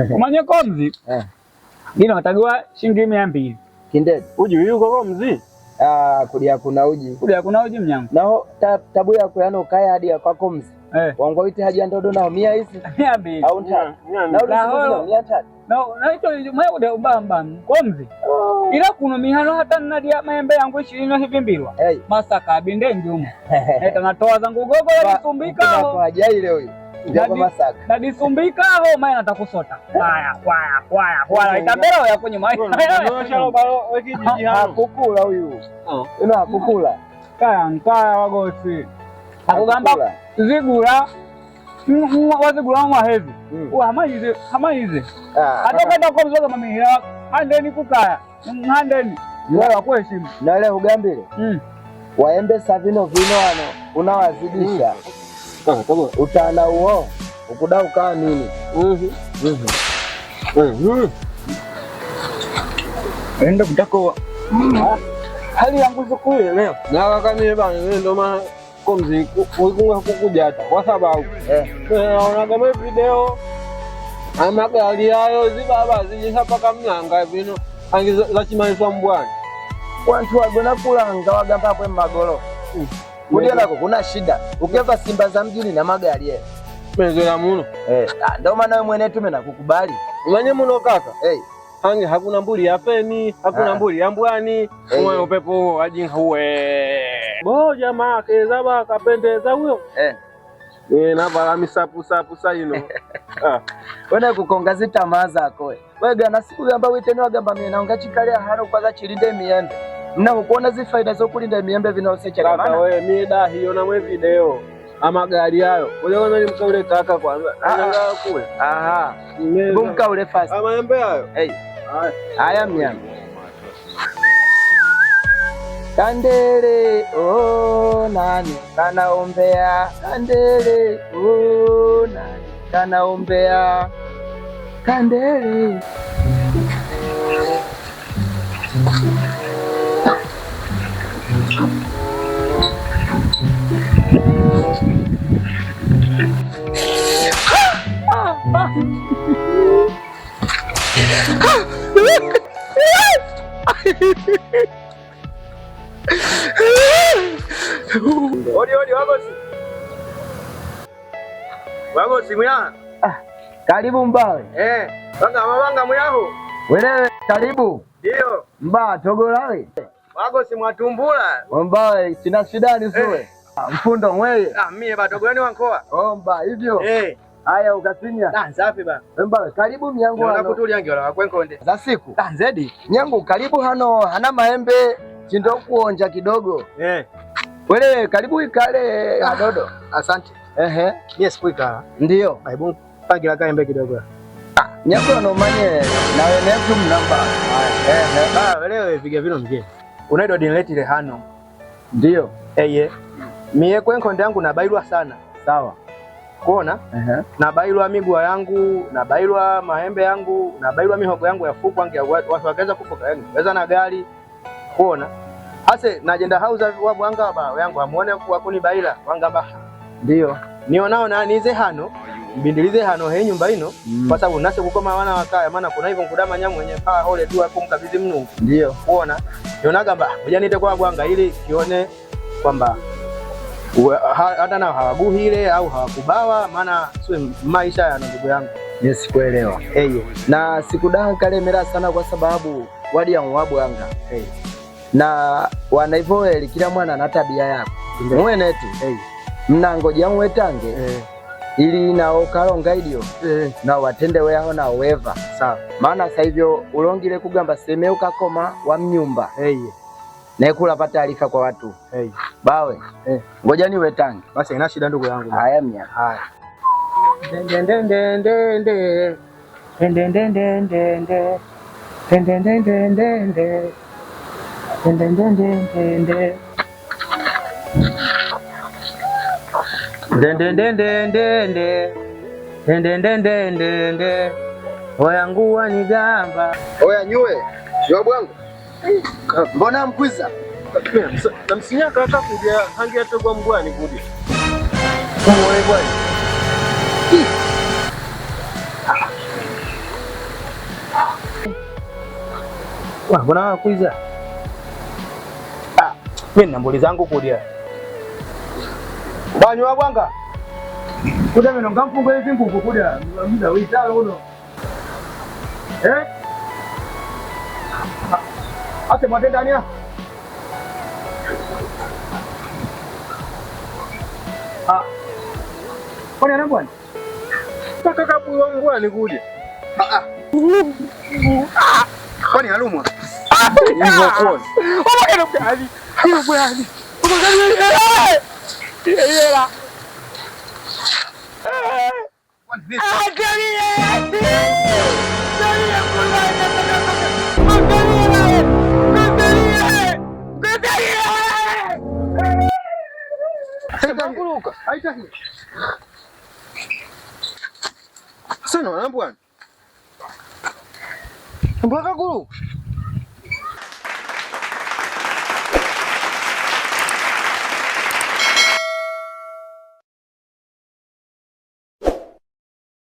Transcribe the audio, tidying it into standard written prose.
Umanye komzi? Gino natagwa shilingi 200. Kindede. Uji yuko komzi? Kulia kuna uji. Kulia kuna uji mnyangu. Nao tabu yako yana ukaya hadi kwa komzi. Wango ite haja ndodo nao 100 hizi. 200. Au nta. Na 300. Na hicho mwe ude ubamba komzi. Ila kuno mihano hata nadia maembe yangu 20 hivi mbilwa. Masaka binde njumu. Eta natoa zangu gogo yasumbika. Kwa ajali leo hii. Ndio Masaka. Na disumbika ho maana natakusota. Kwaya. Itabero ya kwenye mai. Ndio balo wekijiji hano. Hakukula huyu. Ino hakukula. Kaya wagosi. Akugamba zigula. Wazigula mwa hezi. Hamayize. Atokenda kwa mzoga mamihira. Handeni kukaya. Handeni. Wewe wakuheshimu. Na ile ugambile. Waembe savino ano unawazidisha. Utana uo ukuda ukaa nini? Enda kutako hali yangu zikuye leo. Na kaka mimi bana ndio maana komzi kukuja hata kwa sababu naona kama video amagari hayo zibaba zijisa paka mlanga bino angiza chimaniswa mbwani. Wantu wagona kulanga wagamba hapo magoro. Kulia lako kuna shida. Ukeva Simba za mjini na magari yeye. Mezo ya muno. Ndio maana wewe mwenyewe tume nakukubali. Umanye muno kaka. Hangi hakuna mbuli ya feni, hakuna mbuli ya mbwani. Uwe upepo ajinga uwe. Bo jamaa keza ba kapendeza huyo. Na bala misapu sayino. Wena kukongazi tamaa zako. Wewe gana siku gamba witeni wagamba mimi naonga chikalia hano kwa chilinde miembe. Mna ukuona zifaida zo kulinda miembe vinaosecheka maana. Kaka wewe mida hiyo na mwe video. Amagari hayo. Unaona ni mkaule kaka kwanza. Anaanza kule. Mkaule fast. Amaembe hayo. Haya mnyama. Kandele nani kanaombea. Kandele nani kanaombea. Kandele Odi wagosi. Wagosi mwana. Karibu Mbawe. Wanga mwaho. Wewe karibu. Ndio. Mba togolawe. Wagosi mwatumbula. Mbawe sina shida ni soe. Mfundo mwewe. Mie batogolani wankoa. Mba hivyo. Haya ukasinya. Safi ba. Mbawe karibu myangu hano. Nakutuli yangi wala wakwenkonde. Za siku. Nzedi. Nyangu karibu hano hana maembe chindo kuonja kidogo. Wewe karibu ikale adodo. Asante. Mie sikuikala. Ndio. Aibu pagira kaembe kidogo. Nyangu no manye na wewe netu mnamba. Wewe viga vino mje. Unaido dinletile hano. Ndio. Mie kwenkonde yangu nabailwa sana. Sawa. Kuona? Nabailwa migua yangu, nabailwa maembe yangu, nabailwa mihogo yangu ya fuku wangi watu wakaweza kufuka yangu. Weza na gari. Kuona? Hase najenda hauza wabu wanga ba yangu amuone wakuni baila wanga ba. Ndio. Nionao na nize hano, mbindilize hano he nyumba ino kwa sababu nase kukoma wana wakaya maana kuna hivyo kudama nyamu mwenye paa ole dua kumkabidhi Mungu. Ndio. Kuona? Nionaga ba, ngoja niite kwa bwanga ili kione kwamba hata nao hawaguhile au hawakubawa maana sio maisha ya ndugu yangu. Yes kuelewa. Na sikudanga kalemera sana kwa sababu wadi ya mwabwanga. Na wanaivoeli kila mwana na tabia yako. Mweneti. Mnangoja mwetange. Ili nao kalonga idio. Na watende weho na weva. Sawa. Maana sasa hivyo ulongile kugamba seme ukakoma wa mnyumba. Nekula pata taarifa kwa watu. Bawe. Ngoja niwe tangi. Basi ina shida ndugu yangu. Haya mnya. Haya. Oya nguwa ni gamba. Oya nyue. Shwa bwangu. Mbona mkwiza? Namsinyaka hata kuja hangi atogwa mbwani kudi. Kumwone bwana. Mbona kuiza? Mimi nina mbuli zangu kulia. Banywa bwanga. Kuda mino ngamfunga hizi nguvu kuda. Muda witalo uno. Ate mwatenda nia. Kwani ana bwana? Kaka kabu wangu bwana kuja. Kwani alumwa? Hivyo kwa. Mbona mkali? Hiyo bwana. Mbona yela. Haitaki. Sana bwana. Mbona kuru?